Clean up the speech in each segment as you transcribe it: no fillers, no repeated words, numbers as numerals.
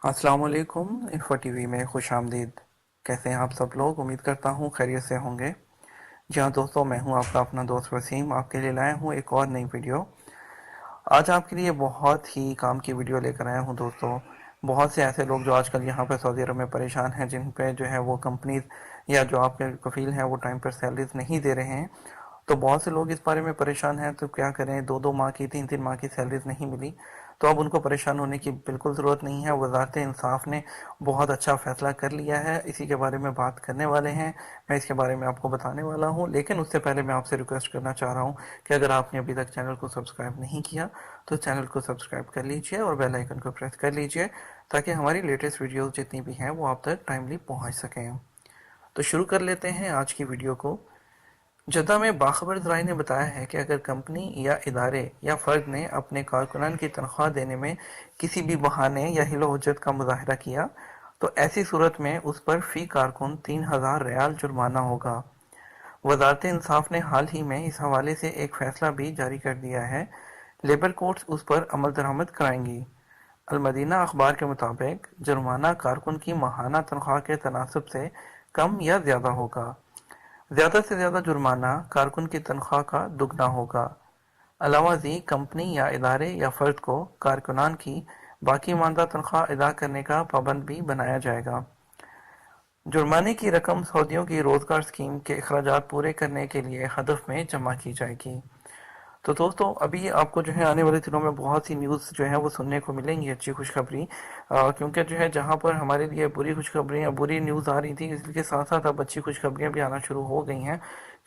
السلام علیکم، info T V میں خوش آمدید۔ کیسے ہیں آپ سب لوگ؟ امید کرتا ہوں خیریت سے ہوں گے۔ جی ہاں دوستوں، میں ہوں آپ کا اپنا دوست وسیم، آپ کے لیے لایا ہوں ایک اور نئی ویڈیو۔ آج آپ کے لیے بہت ہی کام کی ویڈیو لے کر آیا ہوں دوستوں۔ بہت سے ایسے لوگ جو آج کل یہاں پہ سعودی عرب میں پریشان ہیں، جن پہ جو ہے وہ کمپنیز یا جو آپ کے کفیل ہیں وہ ٹائم پر سیلریز نہیں دے رہے ہیں، تو بہت سے لوگ اس بارے میں پریشان ہیں۔ تو کیا کریں، دو دو ماہ کی، تین تین ماہ کی سیلریز نہیں ملی، تو اب ان کو پریشان ہونے کی بالکل ضرورت نہیں ہے۔ وزارت انصاف نے بہت اچھا فیصلہ کر لیا ہے، اسی کے بارے میں بات کرنے والے ہیں۔ میں اس کے بارے میں آپ کو بتانے والا ہوں، لیکن اس سے پہلے میں آپ سے ریکویسٹ کرنا چاہ رہا ہوں کہ اگر آپ نے ابھی تک چینل کو سبسکرائب نہیں کیا تو چینل کو سبسکرائب کر لیجئے اور بیل آئیکن کو پریس کر لیجئے، تاکہ ہماری لیٹسٹ ویڈیوز جتنی بھی ہیں وہ آپ تک ٹائملی پہنچ سکیں۔ تو شروع کر لیتے ہیں آج کی ویڈیو کو۔ جدہ میں باخبر ذرائع نے بتایا ہے کہ اگر کمپنی یا ادارے یا فرد نے اپنے کارکنان کی تنخواہ دینے میں کسی بھی بہانے یا حیل و حجت کا مظاہرہ کیا تو ایسی صورت میں اس پر فی کارکن 3000 ریال جرمانہ ہوگا۔ وزارت انصاف نے حال ہی میں اس حوالے سے ایک فیصلہ بھی جاری کر دیا ہے۔ لیبر کورٹس اس پر عمل درآمد کرائیں گی۔ المدینہ اخبار کے مطابق جرمانہ کارکن کی ماہانہ تنخواہ کے تناسب سے کم یا زیادہ ہوگا۔ زیادہ سے زیادہ جرمانہ کارکن کی تنخواہ کا دگنا ہوگا۔ علاوہ ازیں کمپنی یا ادارے یا فرد کو کارکنان کی باقی ماندہ تنخواہ ادا کرنے کا پابند بھی بنایا جائے گا۔ جرمانے کی رقم سعودیوں کی روزگار اسکیم کے اخراجات پورے کرنے کے لیے ہدف میں جمع کی جائے گی۔ تو دوستوں، ابھی آپ کو جو ہے آنے والے دنوں میں بہت سی نیوز جو ہے وہ سننے کو ملیں گی، اچھی خوشخبری، کیونکہ جو ہے جہاں پر ہمارے لیے بری خوشخبریاں، بری نیوز آ رہی تھی، اس کے ساتھ ساتھ اب اچھی خوشخبریاں بھی آنا شروع ہو گئی ہیں،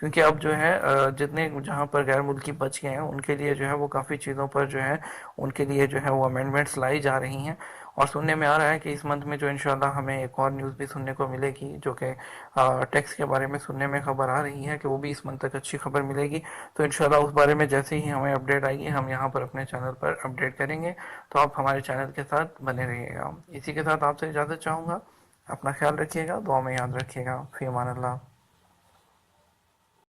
کیونکہ اب جو ہے جتنے جہاں پر غیر ملکی بچ گئے ہیں ان کے لیے جو ہے وہ کافی چیزوں پر جو ہے ان کے لیے جو ہے وہ امینڈمنٹس لائی جا رہی ہیں۔ اور سننے میں آ رہا ہے کہ اس منتھ میں جو انشاءاللہ ہمیں ایک اور نیوز بھی سننے کو ملے گی، جو کہ ٹیکس کے بارے میں سننے میں خبر آ رہی ہے کہ وہ بھی اس منتھ تک اچھی خبر ملے گی۔ تو انشاءاللہ اس بارے میں جیسے ہی ہمیں اپڈیٹ آئے گی ہم یہاں پر اپنے چینل پر اپڈیٹ کریں گے، تو آپ ہمارے چینل کے ساتھ بنے رہیے گا۔ اسی کے ساتھ آپ سے اجازت چاہوں گا، اپنا خیال رکھیے گا، دعا میں یاد رکھیے گا۔ فی امان اللہ۔